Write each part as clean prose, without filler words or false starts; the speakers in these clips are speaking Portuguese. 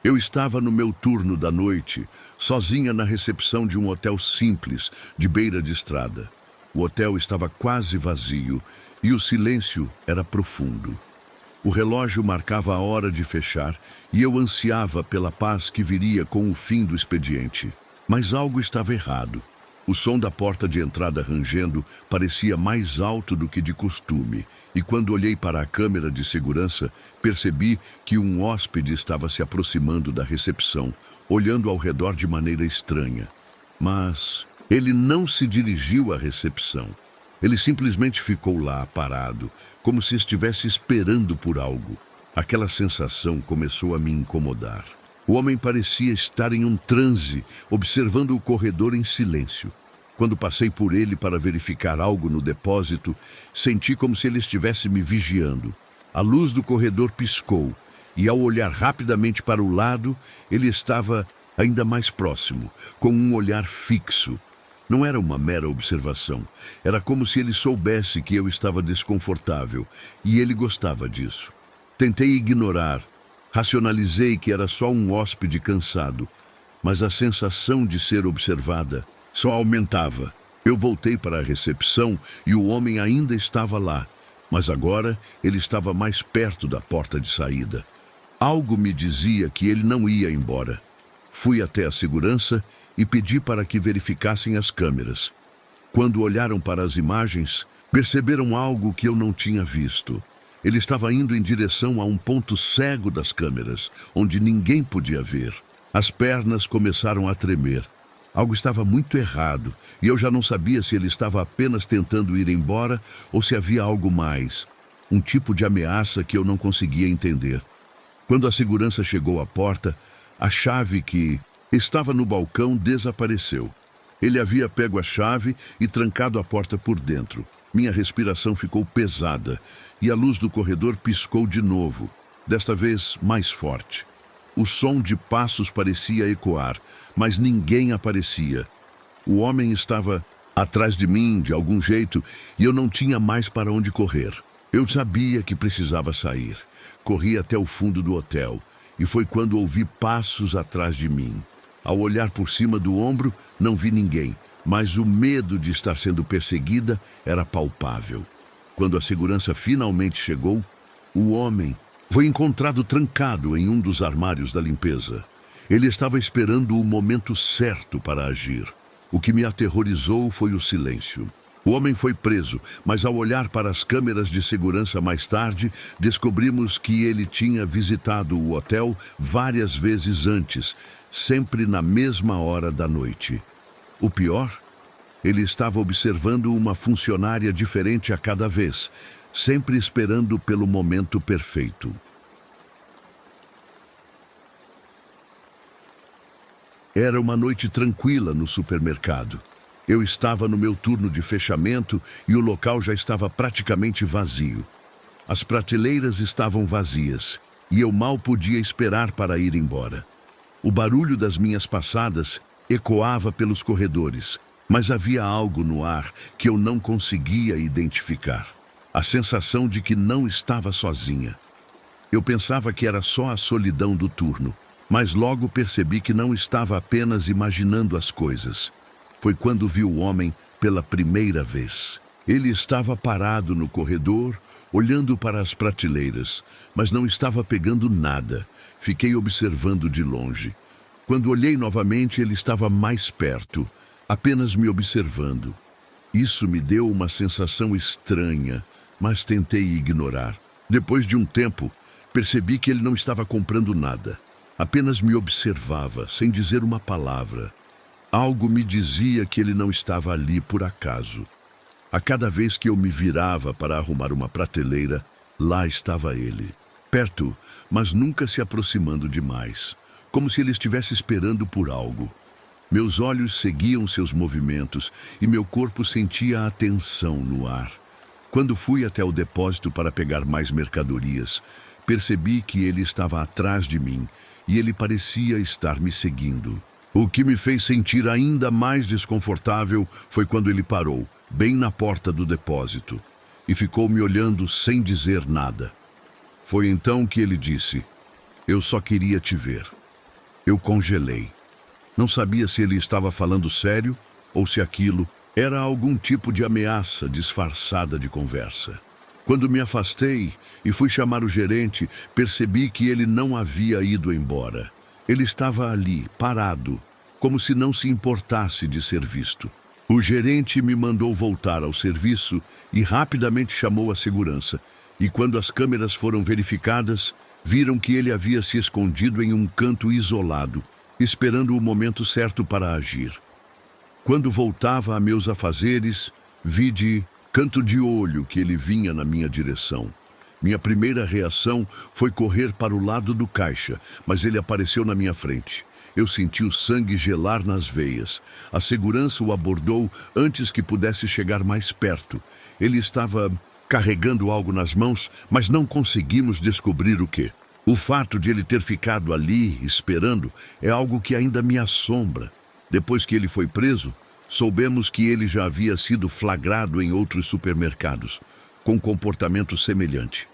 Eu estava no meu turno da noite, sozinha na recepção de um hotel simples, de beira de estrada. O hotel estava quase vazio e o silêncio era profundo. O relógio marcava a hora de fechar e eu ansiava pela paz que viria com o fim do expediente. Mas algo estava errado. O som da porta de entrada rangendo parecia mais alto do que de costume, e quando olhei para a câmera de segurança, percebi que um hóspede estava se aproximando da recepção, olhando ao redor de maneira estranha. Mas ele não se dirigiu à recepção. Ele simplesmente ficou lá, parado, como se estivesse esperando por algo. Aquela sensação começou a me incomodar. O homem parecia estar em um transe, observando o corredor em silêncio. Quando passei por ele para verificar algo no depósito, senti como se ele estivesse me vigiando. A luz do corredor piscou, e ao olhar rapidamente para o lado, ele estava ainda mais próximo, com um olhar fixo. Não era uma mera observação. Era como se ele soubesse que eu estava desconfortável, e ele gostava disso. Tentei ignorar. Racionalizei que era só um hóspede cansado, mas a sensação de ser observada só aumentava. Eu voltei para a recepção e o homem ainda estava lá, mas agora ele estava mais perto da porta de saída. Algo me dizia que ele não ia embora. Fui até a segurança e pedi para que verificassem as câmeras. Quando olharam para as imagens, perceberam algo que eu não tinha visto. Ele estava indo em direção a um ponto cego das câmeras, onde ninguém podia ver. As pernas começaram a tremer. Algo estava muito errado, e eu já não sabia se ele estava apenas tentando ir embora ou se havia algo mais. Um tipo de ameaça que eu não conseguia entender. Quando a segurança chegou à porta, a chave que estava no balcão desapareceu. Ele havia pego a chave e trancado a porta por dentro. Minha respiração ficou pesada e a luz do corredor piscou de novo, desta vez mais forte. O som de passos parecia ecoar, mas ninguém aparecia. O homem estava atrás de mim, de algum jeito, e eu não tinha mais para onde correr. Eu sabia que precisava sair. Corri até o fundo do hotel, e foi quando ouvi passos atrás de mim. Ao olhar por cima do ombro, não vi ninguém, mas o medo de estar sendo perseguida era palpável. Quando a segurança finalmente chegou, o homem foi encontrado trancado em um dos armários da limpeza. Ele estava esperando o momento certo para agir. O que me aterrorizou foi o silêncio. O homem foi preso, mas ao olhar para as câmeras de segurança mais tarde, descobrimos que ele tinha visitado o hotel várias vezes antes, sempre na mesma hora da noite. O pior? Ele estava observando uma funcionária diferente a cada vez, sempre esperando pelo momento perfeito. Era uma noite tranquila no supermercado. Eu estava no meu turno de fechamento e o local já estava praticamente vazio. As prateleiras estavam vazias e eu mal podia esperar para ir embora. O barulho das minhas passadas ecoava pelos corredores, mas havia algo no ar que eu não conseguia identificar. A sensação de que não estava sozinha. Eu pensava que era só a solidão do turno, mas logo percebi que não estava apenas imaginando as coisas. Foi quando vi o homem pela primeira vez. Ele estava parado no corredor, olhando para as prateleiras, mas não estava pegando nada. Fiquei observando de longe. Quando olhei novamente, ele estava mais perto, apenas me observando. Isso me deu uma sensação estranha, mas tentei ignorar. Depois de um tempo, percebi que ele não estava comprando nada. Apenas me observava, sem dizer uma palavra. Algo me dizia que ele não estava ali por acaso. A cada vez que eu me virava para arrumar uma prateleira, lá estava ele. Perto, mas nunca se aproximando demais, como se ele estivesse esperando por algo. Meus olhos seguiam seus movimentos e meu corpo sentia a tensão no ar. Quando fui até o depósito para pegar mais mercadorias, percebi que ele estava atrás de mim e ele parecia estar me seguindo. O que me fez sentir ainda mais desconfortável foi quando ele parou, bem na porta do depósito, e ficou me olhando sem dizer nada. Foi então que ele disse: "Eu só queria te ver." Eu congelei. Não sabia se ele estava falando sério ou se aquilo era algum tipo de ameaça disfarçada de conversa. Quando me afastei e fui chamar o gerente, percebi que ele não havia ido embora. Ele estava ali, parado, como se não se importasse de ser visto. O gerente me mandou voltar ao serviço e rapidamente chamou a segurança. E quando as câmeras foram verificadas, viram que ele havia se escondido em um canto isolado, esperando o momento certo para agir. Quando voltava a meus afazeres, vi de canto de olho que ele vinha na minha direção. Minha primeira reação foi correr para o lado do caixa, mas ele apareceu na minha frente. Eu senti o sangue gelar nas veias. A segurança o abordou antes que pudesse chegar mais perto. Ele estava carregando algo nas mãos, mas não conseguimos descobrir o quê. O fato de ele ter ficado ali, esperando, é algo que ainda me assombra. Depois que ele foi preso, soubemos que ele já havia sido flagrado em outros supermercados, com comportamento semelhante.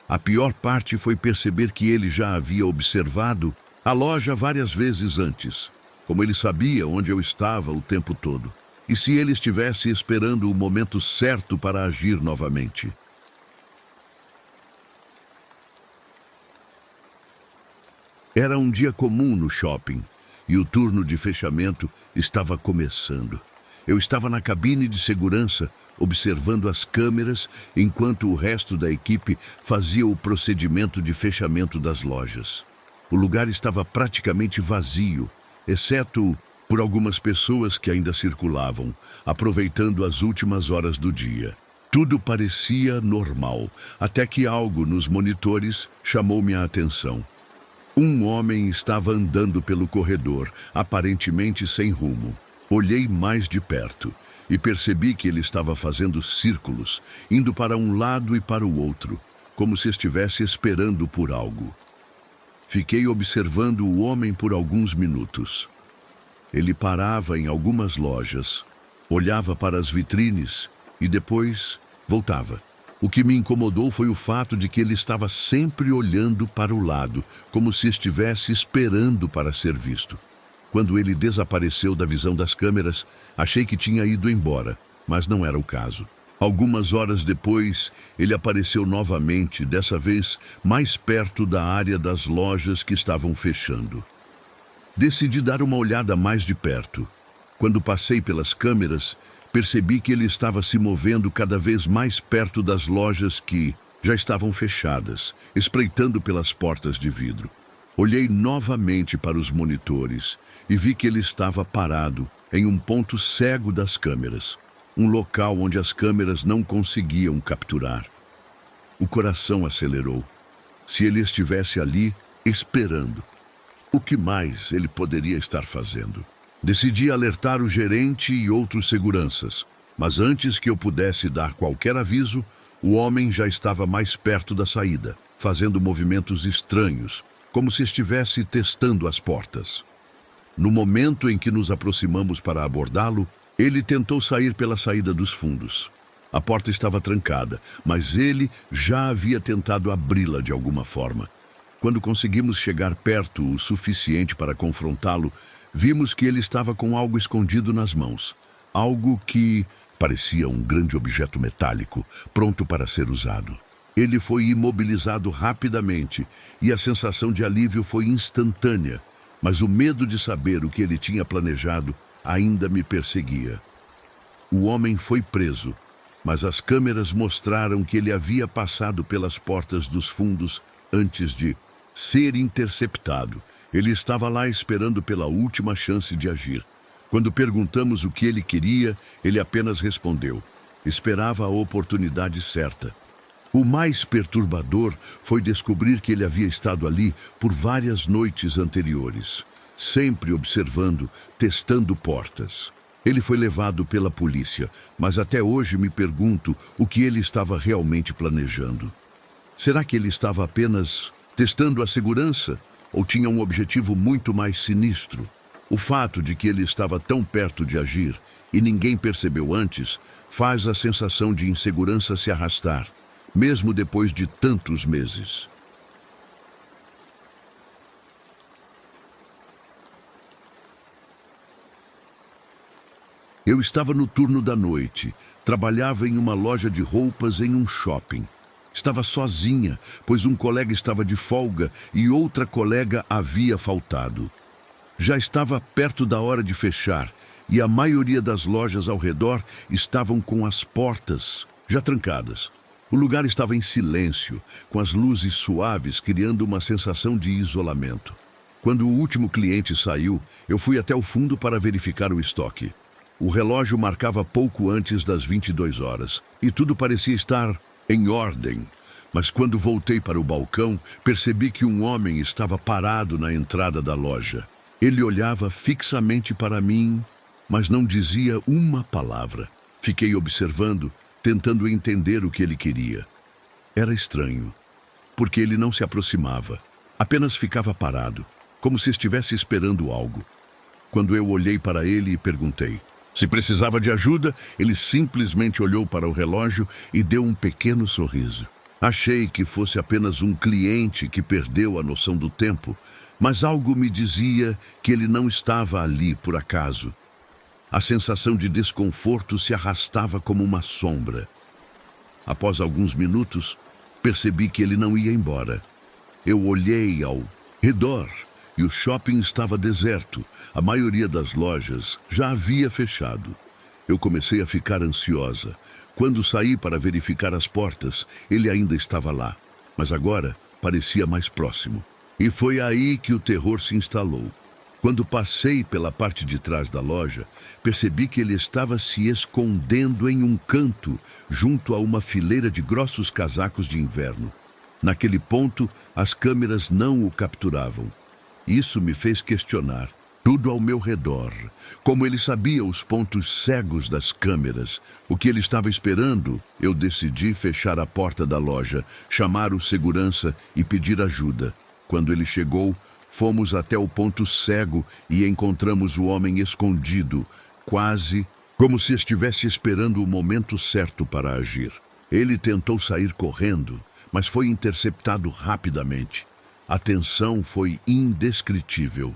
A pior parte foi perceber que ele já havia observado a loja várias vezes antes, como ele sabia onde eu estava o tempo todo, e se ele estivesse esperando o momento certo para agir novamente. Era um dia comum no shopping, e o turno de fechamento estava começando. Eu estava na cabine de segurança, observando as câmeras, enquanto o resto da equipe fazia o procedimento de fechamento das lojas. O lugar estava praticamente vazio, exceto por algumas pessoas que ainda circulavam, aproveitando as últimas horas do dia. Tudo parecia normal, até que algo nos monitores chamou minha atenção. Um homem estava andando pelo corredor, aparentemente sem rumo. Olhei mais de perto e percebi que ele estava fazendo círculos, indo para um lado e para o outro, como se estivesse esperando por algo. Fiquei observando o homem por alguns minutos. Ele parava em algumas lojas, olhava para as vitrines e depois voltava. O que me incomodou foi o fato de que ele estava sempre olhando para o lado, como se estivesse esperando para ser visto. Quando ele desapareceu da visão das câmeras, achei que tinha ido embora, mas não era o caso. Algumas horas depois, ele apareceu novamente, dessa vez mais perto da área das lojas que estavam fechando. Decidi dar uma olhada mais de perto. Quando passei pelas câmeras, percebi que ele estava se movendo cada vez mais perto das lojas que já estavam fechadas, espreitando pelas portas de vidro. Olhei novamente para os monitores e vi que ele estava parado em um ponto cego das câmeras, um local onde as câmeras não conseguiam capturar. O coração acelerou. Se ele estivesse ali, esperando, o que mais ele poderia estar fazendo? Decidi alertar o gerente e outros seguranças, mas antes que eu pudesse dar qualquer aviso, o homem já estava mais perto da saída, fazendo movimentos estranhos, como se estivesse testando as portas. No momento em que nos aproximamos para abordá-lo, ele tentou sair pela saída dos fundos. A porta estava trancada, mas ele já havia tentado abri-la de alguma forma. Quando conseguimos chegar perto o suficiente para confrontá-lo, vimos que ele estava com algo escondido nas mãos. Algo que parecia um grande objeto metálico, pronto para ser usado. Ele foi imobilizado rapidamente e a sensação de alívio foi instantânea, mas o medo de saber o que ele tinha planejado ainda me perseguia. O homem foi preso, mas as câmeras mostraram que ele havia passado pelas portas dos fundos antes de ser interceptado. Ele estava lá esperando pela última chance de agir. Quando perguntamos o que ele queria, ele apenas respondeu: esperava a oportunidade certa. O mais perturbador foi descobrir que ele havia estado ali por várias noites anteriores, sempre observando, testando portas. Ele foi levado pela polícia, mas até hoje me pergunto o que ele estava realmente planejando. Será que ele estava apenas testando a segurança? Ou tinha um objetivo muito mais sinistro? O fato de que ele estava tão perto de agir e ninguém percebeu antes faz a sensação de insegurança se arrastar, mesmo depois de tantos meses. Eu estava no turno da noite, trabalhava em uma loja de roupas em um shopping. Estava sozinha, pois um colega estava de folga e outra colega havia faltado. Já estava perto da hora de fechar e a maioria das lojas ao redor estavam com as portas já trancadas. O lugar estava em silêncio, com as luzes suaves criando uma sensação de isolamento. Quando o último cliente saiu, eu fui até o fundo para verificar o estoque. O relógio marcava pouco antes das 22 horas e tudo parecia estar em ordem. Mas quando voltei para o balcão, percebi que um homem estava parado na entrada da loja. Ele olhava fixamente para mim, mas não dizia uma palavra. Fiquei observando, tentando entender o que ele queria. Era estranho, porque ele não se aproximava, apenas ficava parado, como se estivesse esperando algo. Quando eu olhei para ele e perguntei se precisava de ajuda, ele simplesmente olhou para o relógio e deu um pequeno sorriso. Achei que fosse apenas um cliente que perdeu a noção do tempo, mas algo me dizia que ele não estava ali por acaso. A sensação de desconforto se arrastava como uma sombra. Após alguns minutos, percebi que ele não ia embora. Eu olhei ao redor e o shopping estava deserto. A maioria das lojas já havia fechado. Eu comecei a ficar ansiosa. Quando saí para verificar as portas, ele ainda estava lá, mas agora parecia mais próximo. E foi aí que o terror se instalou. Quando passei pela parte de trás da loja, percebi que ele estava se escondendo em um canto, junto a uma fileira de grossos casacos de inverno. Naquele ponto, as câmeras não o capturavam. Isso me fez questionar tudo ao meu redor. Como ele sabia os pontos cegos das câmeras, o que ele estava esperando, eu decidi fechar a porta da loja, chamar o segurança e pedir ajuda. Quando ele chegou, fomos até o ponto cego e encontramos o homem escondido, quase como se estivesse esperando o momento certo para agir. Ele tentou sair correndo, mas foi interceptado rapidamente. A tensão foi indescritível.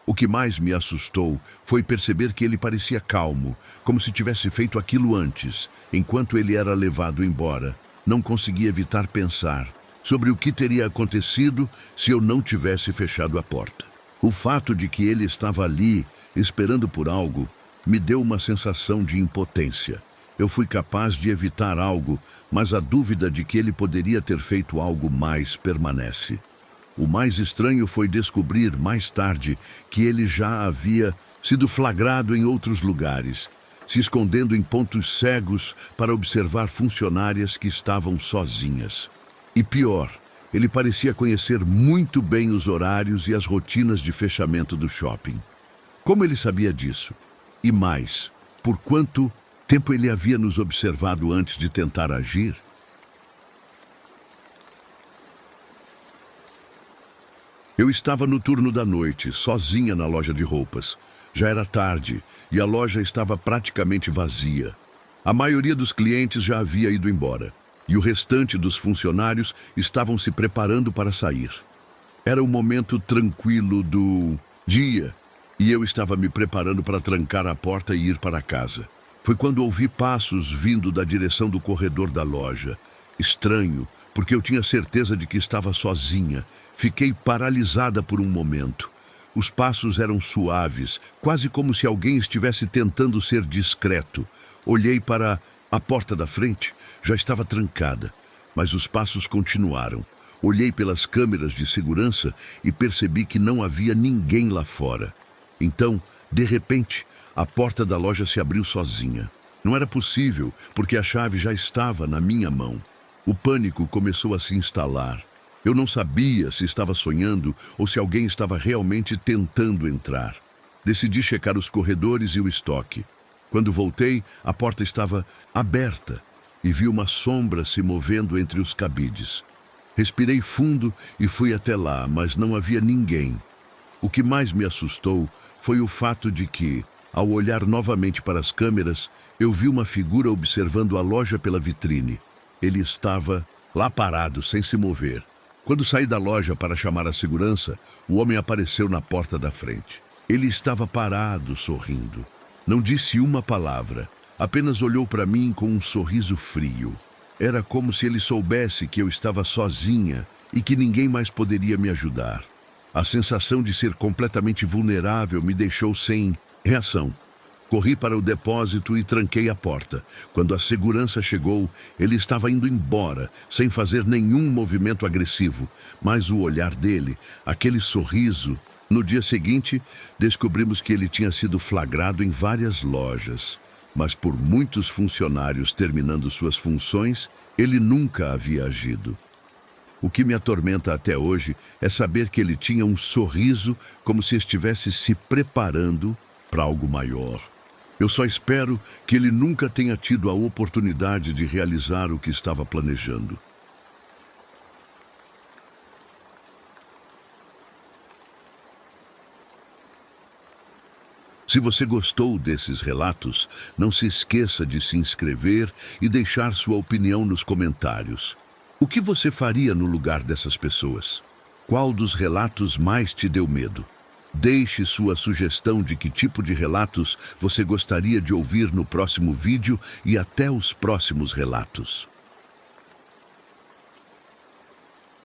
O que mais me assustou foi perceber que ele parecia calmo, como se tivesse feito aquilo antes. Enquanto ele era levado embora, não conseguia evitar pensar sobre o que teria acontecido se eu não tivesse fechado a porta. O fato de que ele estava ali, esperando por algo, me deu uma sensação de impotência. Eu fui capaz de evitar algo, mas a dúvida de que ele poderia ter feito algo mais permanece. O mais estranho foi descobrir mais tarde que ele já havia sido flagrado em outros lugares, se escondendo em pontos cegos para observar funcionárias que estavam sozinhas. E pior, ele parecia conhecer muito bem os horários e as rotinas de fechamento do shopping. Como ele sabia disso? E mais, por quanto tempo ele havia nos observado antes de tentar agir? Eu estava no turno da noite, sozinha na loja de roupas. Já era tarde e a loja estava praticamente vazia. A maioria dos clientes já havia ido embora e o restante dos funcionários estavam se preparando para sair. Era o momento tranquilo do dia e eu estava me preparando para trancar a porta e ir para casa. Foi quando ouvi passos vindo da direção do corredor da loja. Estranho, porque eu tinha certeza de que estava sozinha. Fiquei paralisada por um momento. Os passos eram suaves, quase como se alguém estivesse tentando ser discreto. Olhei para a porta da frente, já estava trancada, mas os passos continuaram. Olhei pelas câmeras de segurança e percebi que não havia ninguém lá fora. Então, de repente, a porta da loja se abriu sozinha. Não era possível, porque a chave já estava na minha mão. O pânico começou a se instalar. Eu não sabia se estava sonhando ou se alguém estava realmente tentando entrar. Decidi checar os corredores e o estoque. Quando voltei, a porta estava aberta e vi uma sombra se movendo entre os cabides. Respirei fundo e fui até lá, mas não havia ninguém. O que mais me assustou foi o fato de que, ao olhar novamente para as câmeras, eu vi uma figura observando a loja pela vitrine. Ele estava lá parado, sem se mover. Quando saí da loja para chamar a segurança, o homem apareceu na porta da frente. Ele estava parado, sorrindo. Não disse uma palavra, apenas olhou para mim com um sorriso frio. Era como se ele soubesse que eu estava sozinha e que ninguém mais poderia me ajudar. A sensação de ser completamente vulnerável me deixou sem reação. Corri para o depósito e tranquei a porta. Quando a segurança chegou, ele estava indo embora, sem fazer nenhum movimento agressivo. Mas o olhar dele, aquele sorriso... No dia seguinte, descobrimos que ele tinha sido flagrado em várias lojas. Mas por muitos funcionários terminando suas funções, ele nunca havia agido. O que me atormenta até hoje é saber que ele tinha um sorriso como se estivesse se preparando para algo maior. Eu só espero que ele nunca tenha tido a oportunidade de realizar o que estava planejando. Se você gostou desses relatos, não se esqueça de se inscrever e deixar sua opinião nos comentários. O que você faria no lugar dessas pessoas? Qual dos relatos mais te deu medo? Deixe sua sugestão de que tipo de relatos você gostaria de ouvir no próximo vídeo e até os próximos relatos.